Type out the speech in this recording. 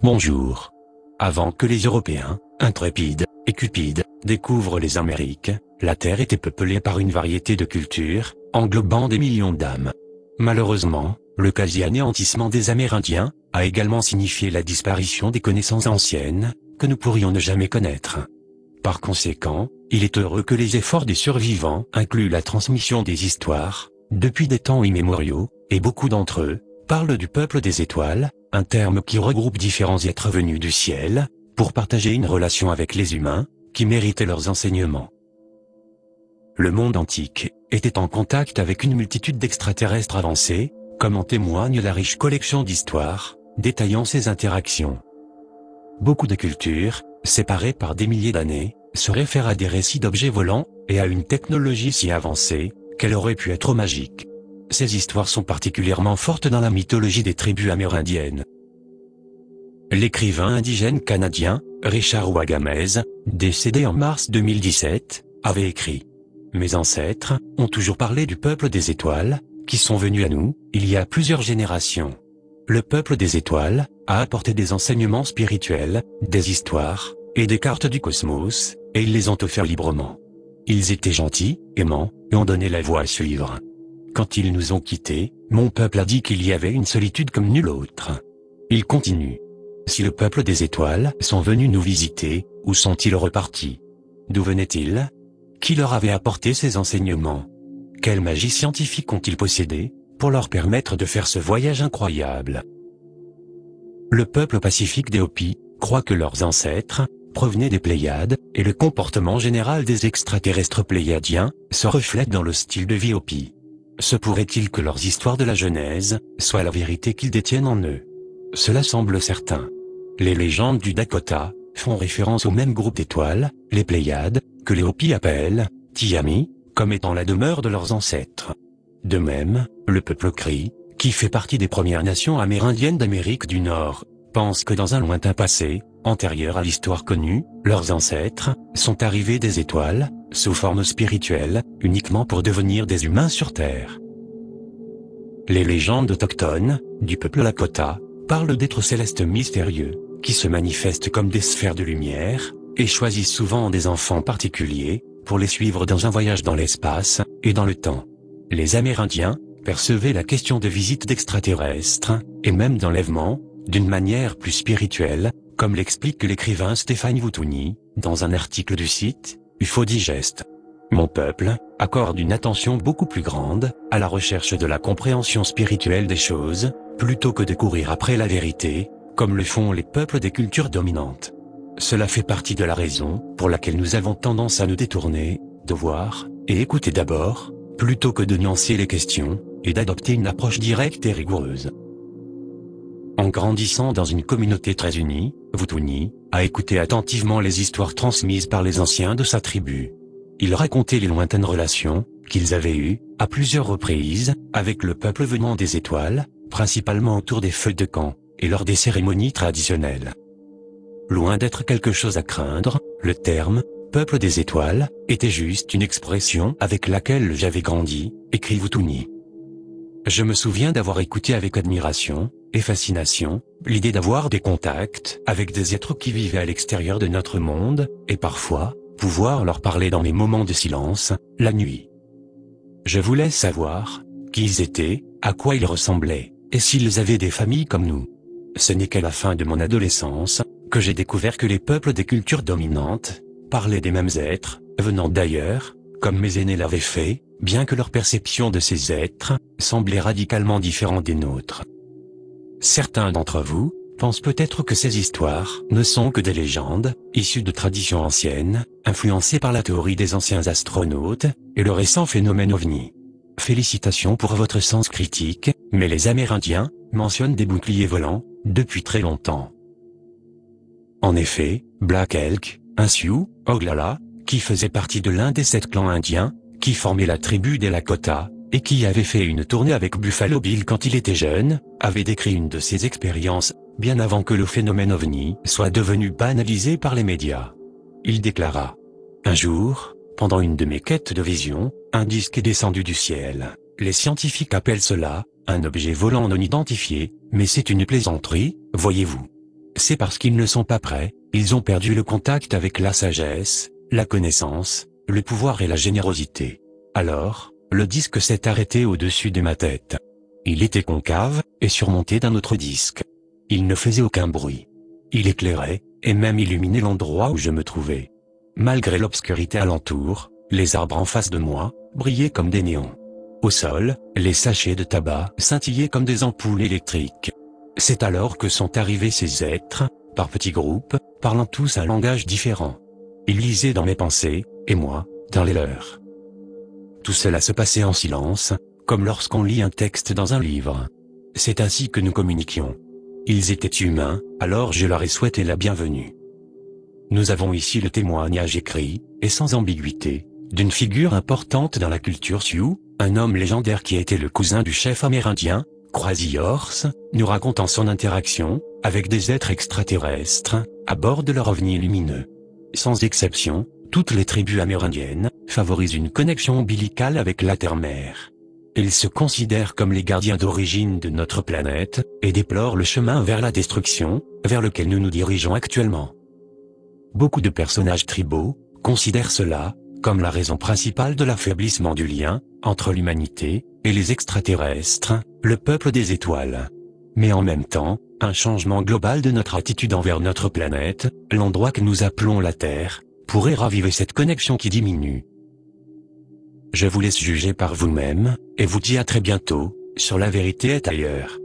Bonjour. Avant que les Européens, intrépides et cupides, découvrent les Amériques, la Terre était peuplée par une variété de cultures, englobant des millions d'âmes. Malheureusement, le quasi-anéantissement des Amérindiens a également signifié la disparition des connaissances anciennes, que nous pourrions ne jamais connaître. Par conséquent, il est heureux que les efforts des survivants incluent la transmission des histoires, depuis des temps immémoriaux, et beaucoup d'entre eux parlent du peuple des étoiles, un terme qui regroupe différents êtres venus du ciel, pour partager une relation avec les humains, qui méritaient leurs enseignements. Le monde antique était en contact avec une multitude d'extraterrestres avancés, comme en témoigne la riche collection d'histoires, détaillant ces interactions. Beaucoup de cultures, séparées par des milliers d'années, se réfèrent à des récits d'objets volants, et à une technologie si avancée, qu'elle aurait pu être magique. Ces histoires sont particulièrement fortes dans la mythologie des tribus amérindiennes. L'écrivain indigène canadien, Richard Wagamese, décédé en mars 2017, avait écrit « Mes ancêtres ont toujours parlé du peuple des étoiles, qui sont venus à nous, il y a plusieurs générations. Le peuple des étoiles a apporté des enseignements spirituels, des histoires, et des cartes du cosmos, et ils les ont offerts librement. Ils étaient gentils, aimants, et ont donné la voie à suivre. Quand ils nous ont quittés, mon peuple a dit qu'il y avait une solitude comme nulle autre. Il continue. Si le peuple des étoiles sont venus nous visiter, où sont-ils repartis? D'où venaient-ils? Qui leur avait apporté ces enseignements? Quelle magie scientifique ont-ils possédé, pour leur permettre de faire ce voyage incroyable? Le peuple pacifique des Hopis croit que leurs ancêtres provenaient des Pléiades, et le comportement général des extraterrestres pléiadiens se reflète dans le style de vie Hopi. Se pourrait-il que leurs histoires de la Genèse soient la vérité qu'ils détiennent en eux? Cela semble certain. Les légendes du Dakota font référence au même groupe d'étoiles, les Pléiades, que les Hopis appellent Tiami, comme étant la demeure de leurs ancêtres. De même, le peuple Cri, qui fait partie des Premières Nations amérindiennes d'Amérique du Nord, pense que dans un lointain passé, antérieur à l'histoire connue, leurs ancêtres sont arrivés des étoiles, sous forme spirituelle, uniquement pour devenir des humains sur Terre. Les légendes autochtones du peuple Lakota parlent d'êtres célestes mystérieux, qui se manifestent comme des sphères de lumière, et choisissent souvent des enfants particuliers, pour les suivre dans un voyage dans l'espace, et dans le temps. Les Amérindiens percevaient la question de visite d'extraterrestres, et même d'enlèvement, d'une manière plus spirituelle, comme l'explique l'écrivain Stéphane Wutuni, dans un article du site UFO Digest. Mon peuple accorde une attention beaucoup plus grande à la recherche de la compréhension spirituelle des choses, plutôt que de courir après la vérité, comme le font les peuples des cultures dominantes. Cela fait partie de la raison pour laquelle nous avons tendance à nous détourner, de voir et écouter d'abord, plutôt que de nuancer les questions, et d'adopter une approche directe et rigoureuse. En grandissant dans une communauté très unie, Wutuni a écouté attentivement les histoires transmises par les anciens de sa tribu. Il racontait les lointaines relations qu'ils avaient eues, à plusieurs reprises, avec le peuple venant des étoiles, principalement autour des feux de camp, et lors des cérémonies traditionnelles. Loin d'être quelque chose à craindre, le terme « peuple des étoiles » était juste une expression avec laquelle j'avais grandi, écrit Wutuni. Je me souviens d'avoir écouté avec admiration et fascination l'idée d'avoir des contacts avec des êtres qui vivaient à l'extérieur de notre monde, et parfois, pouvoir leur parler dans mes moments de silence, la nuit. Je voulais savoir qui ils étaient, à quoi ils ressemblaient, et s'ils avaient des familles comme nous. Ce n'est qu'à la fin de mon adolescence que j'ai découvert que les peuples des cultures dominantes parlaient des mêmes êtres, venant d'ailleurs, comme mes aînés l'avaient fait, bien que leur perception de ces êtres semblait radicalement différente des nôtres. Certains d'entre vous pensent peut-être que ces histoires ne sont que des légendes, issues de traditions anciennes, influencées par la théorie des anciens astronautes, et le récent phénomène OVNI. Félicitations pour votre sens critique, mais les Amérindiens mentionnent des boucliers volants, depuis très longtemps. En effet, Black Elk, un Sioux, Oglala, qui faisait partie de l'un des 7 clans indiens, qui formait la tribu des Lakota, et qui avait fait une tournée avec Buffalo Bill quand il était jeune, avait décrit une de ses expériences, bien avant que le phénomène OVNI soit devenu banalisé par les médias. Il déclara « Un jour, pendant une de mes quêtes de vision, un disque est descendu du ciel. Les scientifiques appellent cela un objet volant non identifié, mais c'est une plaisanterie, voyez-vous. C'est parce qu'ils ne sont pas prêts, ils ont perdu le contact avec la sagesse, la connaissance, le pouvoir et la générosité. Alors, le disque s'est arrêté au-dessus de ma tête. Il était concave, et surmonté d'un autre disque. Il ne faisait aucun bruit. Il éclairait, et même illuminait l'endroit où je me trouvais. Malgré l'obscurité alentour, les arbres en face de moi, brillaient comme des néons. Au sol, les sachets de tabac scintillaient comme des ampoules électriques. C'est alors que sont arrivés ces êtres, par petits groupes, parlant tous un langage différent. Ils lisaient dans mes pensées, et moi, dans les leurs. Tout cela se passait en silence, comme lorsqu'on lit un texte dans un livre. C'est ainsi que nous communiquions. Ils étaient humains, alors je leur ai souhaité la bienvenue. Nous avons ici le témoignage écrit, et sans ambiguïté, d'une figure importante dans la culture Sioux, un homme légendaire qui était le cousin du chef amérindien, Crazy Horse, nous racontant son interaction avec des êtres extraterrestres, à bord de leur ovni lumineux. Sans exception, toutes les tribus amérindiennes favorisent une connexion ombilicale avec la Terre-Mère. Ils se considèrent comme les gardiens d'origine de notre planète, et déplorent le chemin vers la destruction, vers lequel nous nous dirigeons actuellement. Beaucoup de personnages tribaux considèrent cela comme la raison principale de l'affaiblissement du lien entre l'humanité et les extraterrestres, le peuple des étoiles. Mais en même temps, un changement global de notre attitude envers notre planète, l'endroit que nous appelons la Terre, pourrait raviver cette connexion qui diminue. Je vous laisse juger par vous-même, et vous dis à très bientôt, sur La Vérité est ailleurs.